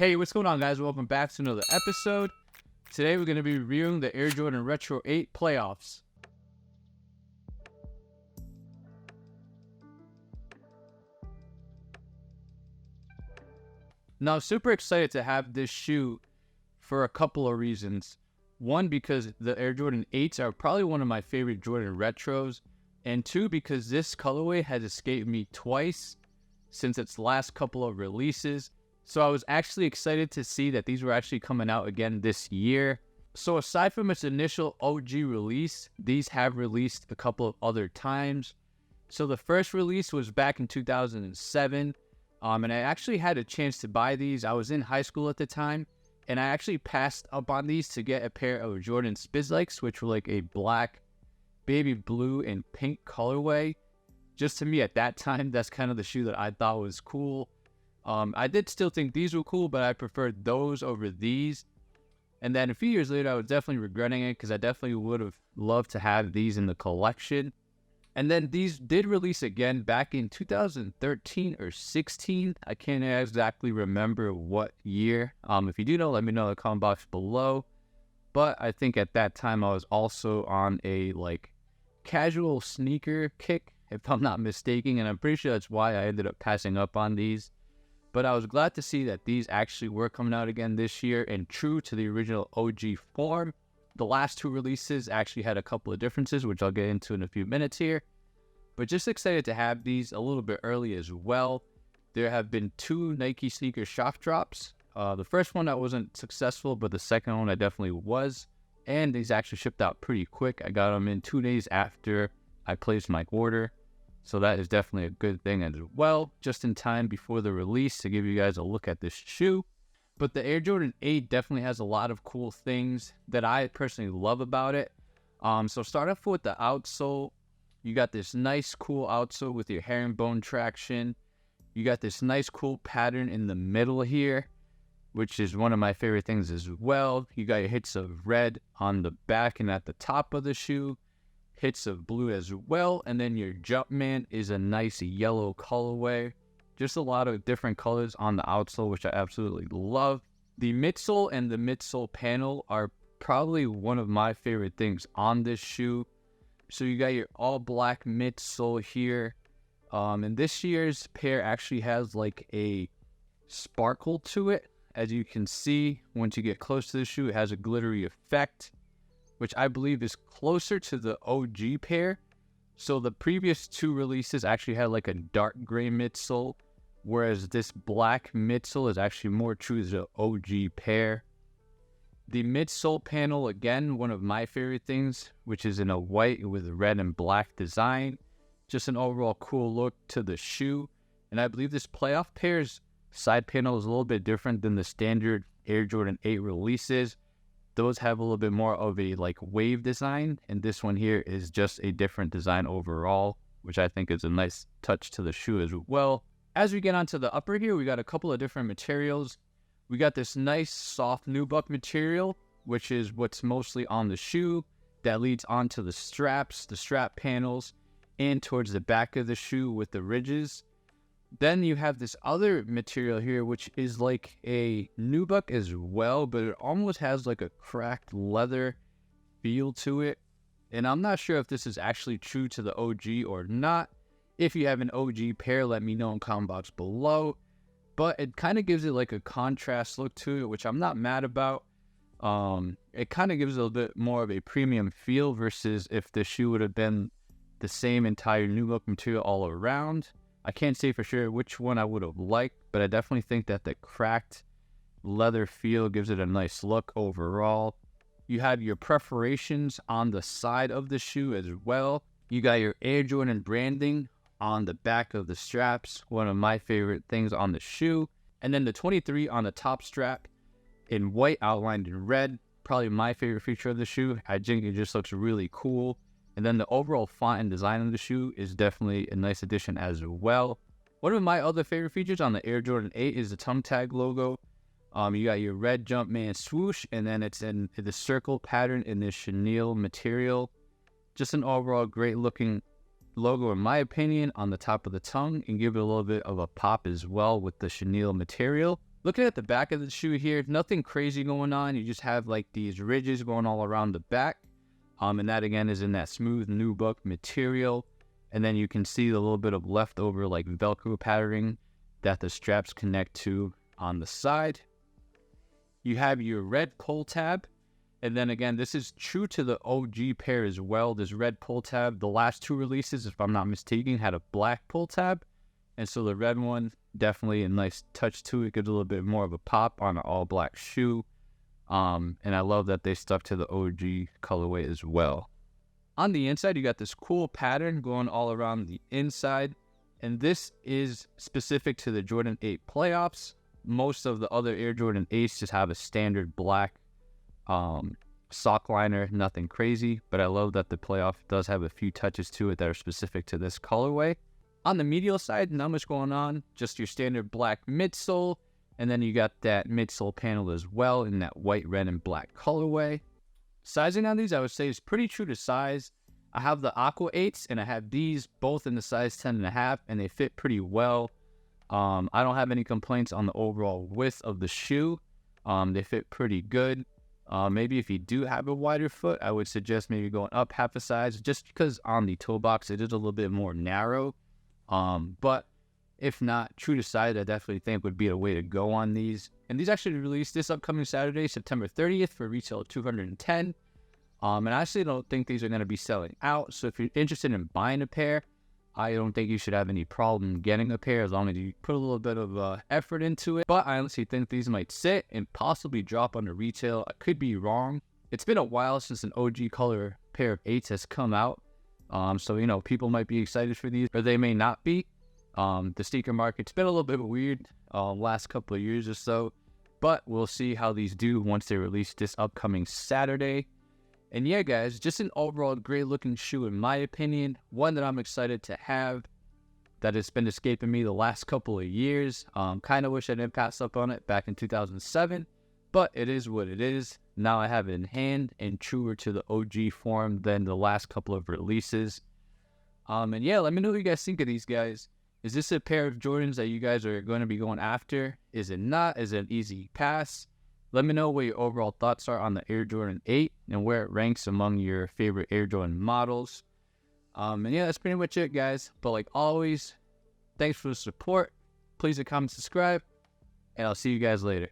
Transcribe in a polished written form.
Hey, what's going on, guys? Welcome back to another episode. Today we're going to be reviewing the Air Jordan Retro 8 playoffs. Now, super excited to have this shoe for a couple of reasons. One, because the Air Jordan 8s are probably one of my favorite Jordan Retros. And two, because this colorway has escaped me twice since its last couple of releases. So I was actually excited to see that these were actually coming out again this year. So aside from its initial OG release, these have released a couple of other times. So the first release was back in 2007. And I actually had a chance to buy these. I was in high school at the time. And I actually passed up on these to get a pair of Jordan Spizlikes, which were like a black, baby blue, and pink colorway. Just to me at that time, that's kind of the shoe that I thought was cool. I did still think these were cool, but I preferred those over these. And then a few years later, I was definitely regretting it because I definitely would have loved to have these in the collection. And then these did release again back in 2013 or 16. I can't exactly remember what year. If you do know, let me know in the comment box below. But I think at that time, I was also on a casual sneaker kick, if I'm not mistaken. And I'm pretty sure that's why I ended up passing up on these. But I was glad to see that these actually were coming out again this year, and true to the original OG form. The last two releases actually had a couple of differences, which I'll get into in a few minutes here. But just excited to have these a little bit early as well. There have been two Nike sneaker shock drops. The first one I wasn't successful, but the second one I definitely was. And these actually shipped out pretty quick. I got them in 2 days after I placed my order. So that is definitely a good thing as well, just in time before the release to give you guys a look at this shoe. But the Air Jordan 8 definitely has a lot of cool things that I personally love about it. So start off with the outsole. You got this nice cool outsole with your herringbone traction. You got this nice cool pattern in the middle here, which is one of my favorite things as well. You got your hits of red on the back and at the top of the shoe. Hits of blue as well, and then your Jumpman is a nice yellow colorway. Just a lot of different colors on the outsole, which I absolutely love. The midsole and the midsole panel are probably one of my favorite things on this shoe. So you got your all black midsole here, and this year's pair actually has like a sparkle to it. As you can see, once you get close to the shoe, it has a glittery effect, which I believe is closer to the OG pair. So the previous two releases actually had like a dark gray midsole, whereas this black midsole is actually more true to the OG pair. The midsole panel, again, one of my favorite things, which is in a white with a red and black design. Just an overall cool look to the shoe. And I believe this playoff pair's side panel is a little bit different than the standard Air Jordan 8 releases. Those have a little bit more of a wave design, and this one here is just a different design overall, which I think is a nice touch to the shoe as well. As we get onto the upper here, we got a couple of different materials. We got this nice soft nubuck material, which is what's mostly on the shoe, that leads onto the straps, the strap panels, and towards the back of the shoe with the ridges. Then you have this other material here, which is like a nubuck as well, but it almost has like a cracked leather feel to it. And I'm not sure if this is actually true to the OG or not. If you have an OG pair, let me know in the comment box below. But it kind of gives it like a contrast look to it, which I'm not mad about. It kind of gives it a little bit more of a premium feel versus if the shoe would have been the same entire nubuck material all around. I can't say for sure which one I would have liked, but I definitely think that the cracked leather feel gives it a nice look overall. You have your perforations on the side of the shoe as well. You got your Air Jordan branding on the back of the straps, one of my favorite things on the shoe. And then the 23 on the top strap in white outlined in red, probably my favorite feature of the shoe. I think it just looks really cool. And then the overall font and design of the shoe is definitely a nice addition as well. One of my other favorite features on the Air Jordan 8 is the tongue tag logo. You got your red Jumpman swoosh, and then it's in the circle pattern in this chenille material. Just an overall great looking logo in my opinion on the top of the tongue, and give it a little bit of a pop as well with the chenille material. Looking at the back of the shoe here, nothing crazy going on. You just have like these ridges going all around the back. And that again is in that smooth nubuck material. And then you can see the little bit of leftover like Velcro patterning that the straps connect to on the side. You have your red pull tab. And then again, this is true to the OG pair as well. This red pull tab, the last two releases, if I'm not mistaken, had a black pull tab. And so the red one, definitely a nice touch to it. Gives a little bit more of a pop on an all black shoe. And I love that they stuck to the OG colorway as well. On the inside, you got this cool pattern going all around the inside. And this is specific to the Jordan 8 playoffs. Most of the other Air Jordan 8s just have a standard black sock liner, nothing crazy. But I love that the playoff does have a few touches to it that are specific to this colorway. On the medial side, not much going on. Just your standard black midsole. And then you got that midsole panel as well in that white, red, and black colorway. Sizing on these, I would say, is pretty true to size. I have the Aqua 8s, and I have these both in the size 10.5, and they fit pretty well. I don't have any complaints on the overall width of the shoe. They fit pretty good. Maybe if you do have a wider foot, I would suggest maybe going up half a size, just because on the toe box it is a little bit more narrow. But if not, true to size, I definitely think would be a way to go on these. And these actually released this upcoming Saturday, September 30th, for retail of $210. And I actually don't think these are going to be selling out. So if you're interested in buying a pair, I don't think you should have any problem getting a pair as long as you put a little bit of effort into it. But I honestly think these might sit and possibly drop under retail. I could be wrong. It's been a while since an OG color pair of 8s has come out. So, you know, people might be excited for these, or they may not be. The sneaker market's been a little bit weird last couple of years or so, but we'll see how these do once they release this upcoming Saturday. And yeah, guys, just an overall great looking shoe in my opinion, one that I'm excited to have, that has been escaping me the last couple of years. Kind of wish I didn't pass up on it back in 2007, but it is what it is. Now I have it in hand and truer to the OG form than the last couple of releases. And yeah, let me know what you guys think of these guys. Is this a pair of Jordans that you guys are going to be going after? Is it not? Is it an easy pass? Let me know what your overall thoughts are on the Air Jordan 8 and where it ranks among your favorite Air Jordan models. And yeah, that's pretty much it, guys. But like always, thanks for the support. Please comment, subscribe, and I'll see you guys later.